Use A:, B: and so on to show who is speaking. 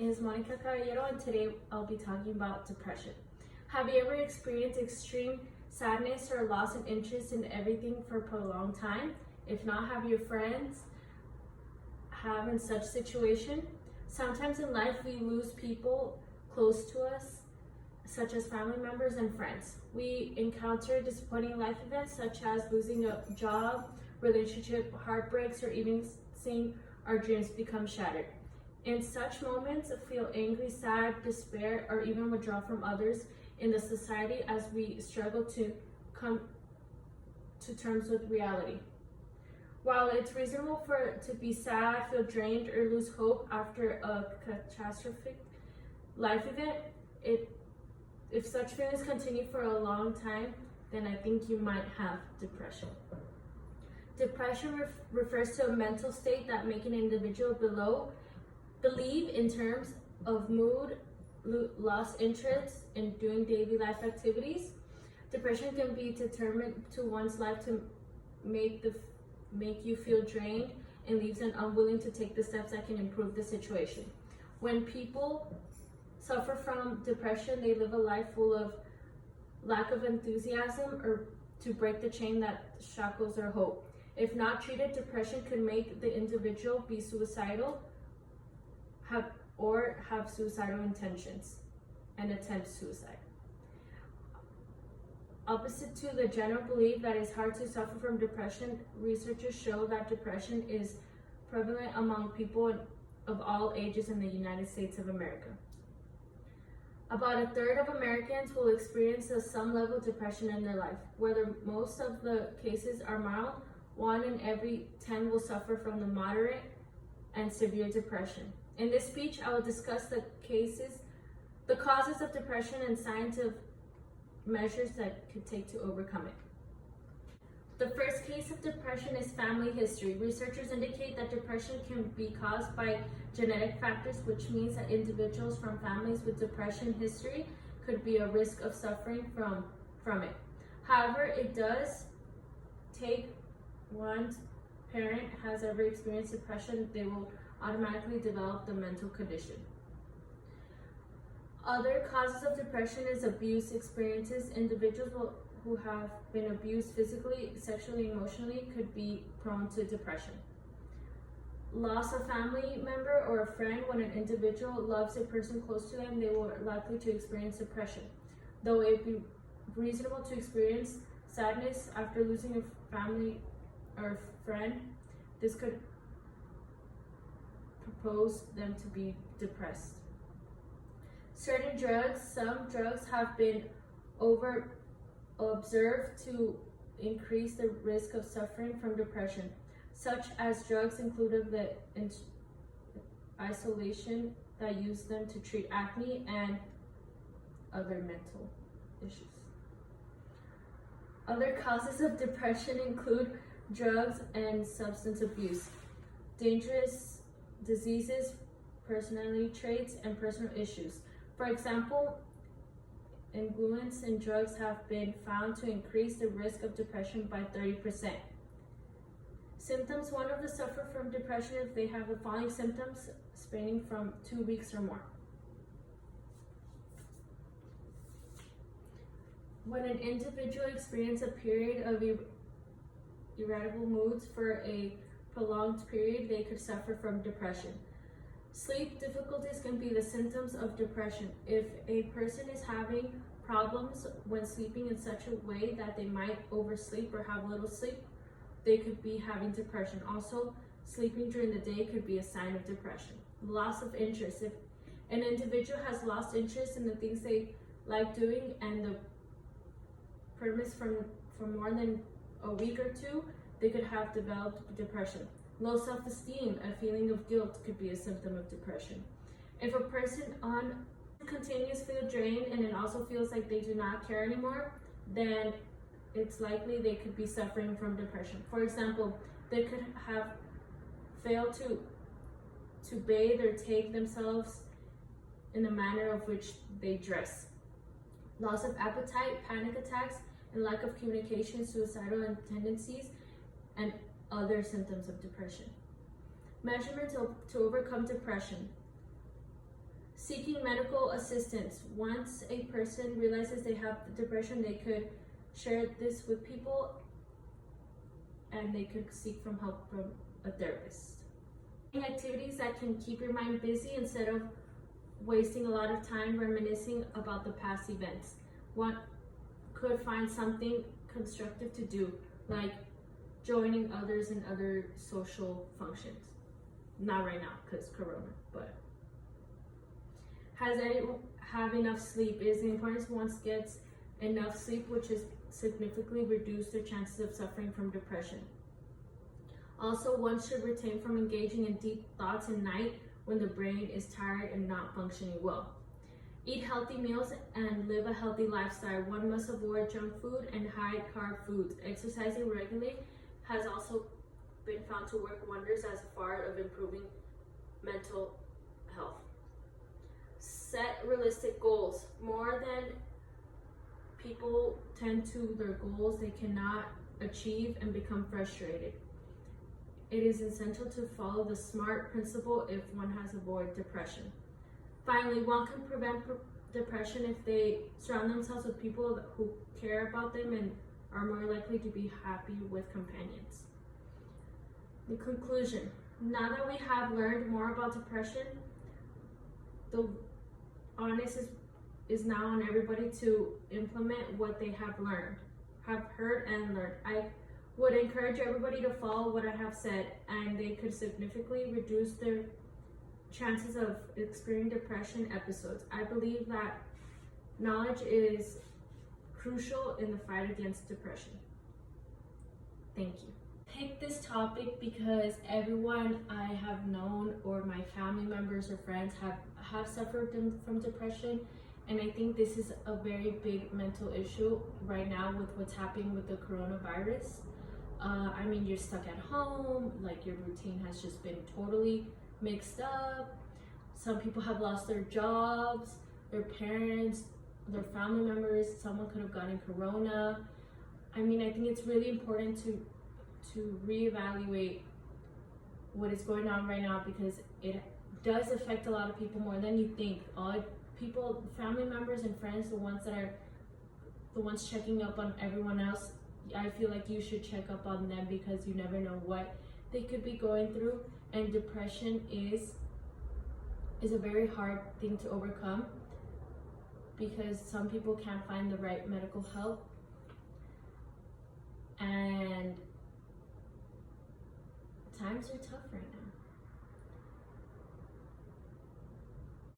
A: is Monica Caballero, and today I'll be talking about depression. Have you ever experienced extreme sadness or loss of interest in everything for a prolonged time? If not, have your friends have in such situation? Sometimes in life we lose people close to us, such as family members and friends. We encounter disappointing life events such as losing a job, relationship heartbreaks, or even seeing our dreams become shattered. In such moments, feel angry, sad, despair, or even withdraw from others in the society as we struggle to come to terms with reality. While it's reasonable to be sad, feel drained, or lose hope after a catastrophic life event, if such feelings continue for a long time, then I think you might have depression. Depression refers to a mental state that makes an individual believe in terms of mood, lost interest in doing daily life activities. Depression can be determined to one's life to make you feel drained and leaves them unwilling to take the steps that can improve the situation. When people suffer from depression, they live a life full of lack of enthusiasm or to break the chain that shackles their hope. If not treated, depression can make the individual be suicidal, have suicidal intentions and attempt suicide. Opposite to the general belief that it's hard to suffer from depression, researchers show that depression is prevalent among people of all ages in the United States of America. About a third of Americans will experience some level of depression in their life. Whether most of the cases are mild, 1 in every 10 will suffer from the moderate and severe depression. In this speech, I will discuss the causes of depression and scientific measures that could take to overcome it. The first case of depression is family history. Researchers indicate that depression can be caused by genetic factors, which means that individuals from families with depression history could be at risk of suffering from it. However, it does take one's parent has ever experienced depression, they will automatically develop the mental condition. Other causes of depression is abuse experiences. Individuals who have been abused physically, sexually, emotionally could be prone to depression. Loss of family member or a friend. When an individual loves a person close to them, they will likely to experience depression. Though it be reasonable to experience sadness after losing a family or friend, this could propose them to be depressed. Certain drugs. Some drugs have been observed to increase the risk of suffering from depression, such as drugs included the isolation that use them to treat acne and other mental issues. Other causes of depression include drugs and substance abuse, dangerous diseases, personality traits, and personal issues. For example, influence in drugs have been found to increase the risk of depression by 30%. Symptoms. One of the suffer from depression if they have the following symptoms spanning from 2 weeks or more. When an individual experiences a period of irritable moods for a prolonged period, they could suffer from depression. Sleep difficulties can be the symptoms of depression. If a person is having problems when sleeping in such a way that they might oversleep or have little sleep, they could be having depression. Also, sleeping during the day could be a sign of depression. Loss of interest. If an individual has lost interest in the things they like doing and the premise for more than a week or two, they could have developed depression. Low self-esteem, a feeling of guilt, could be a symptom of depression. If a person continues to feel drained and it also feels like they do not care anymore, then it's likely they could be suffering from depression. For example, they could have failed to bathe or take themselves in the manner of which they dress. Loss of appetite, panic attacks, and lack of communication, suicidal tendencies, and other symptoms of depression. Measurements to overcome depression. Seeking medical assistance. Once a person realizes they have depression, they could share this with people and they could seek from help from a therapist. Activities that can keep your mind busy instead of wasting a lot of time reminiscing about the past events. One could find something constructive to do, like joining others in other social functions. Not right now, because Corona, but have enough sleep. It is important one gets enough sleep, which is significantly reduce their chances of suffering from depression. Also, one should refrain from engaging in deep thoughts at night when the brain is tired and not functioning well. Eat healthy meals and live a healthy lifestyle. One must avoid junk food and high carb foods. Exercising regularly has also been found to work wonders as far as improving mental health. Set realistic goals. More than people tend to their goals they cannot achieve and become frustrated. It is essential to follow the SMART principle if one has avoided depression. Finally, one can prevent depression if they surround themselves with people who care about them and are more likely to be happy with companions. The conclusion. Now that we have learned more about depression, the onus is now on everybody to implement what they have heard and learned. I would encourage everybody to follow what I have said, and they could significantly reduce their chances of experiencing depression episodes. I believe that knowledge is crucial in the fight against depression. Thank you. Pick this topic because everyone I have known or my family members or friends have suffered from depression, and I think this is a very big mental issue right now with what's happening with the coronavirus. I mean, you're stuck at home, like your routine has just been totally mixed up. Some people have lost their jobs, their parents, their family members, someone could have gotten corona. I mean, I think it's really important to reevaluate what is going on right now because it does affect a lot of people more than you think. All people, family members and friends, the ones checking up on everyone else, I feel like you should check up on them because you never know what they could be going through. And depression is a very hard thing to overcome because some people can't find the right medical help, and times are tough right now.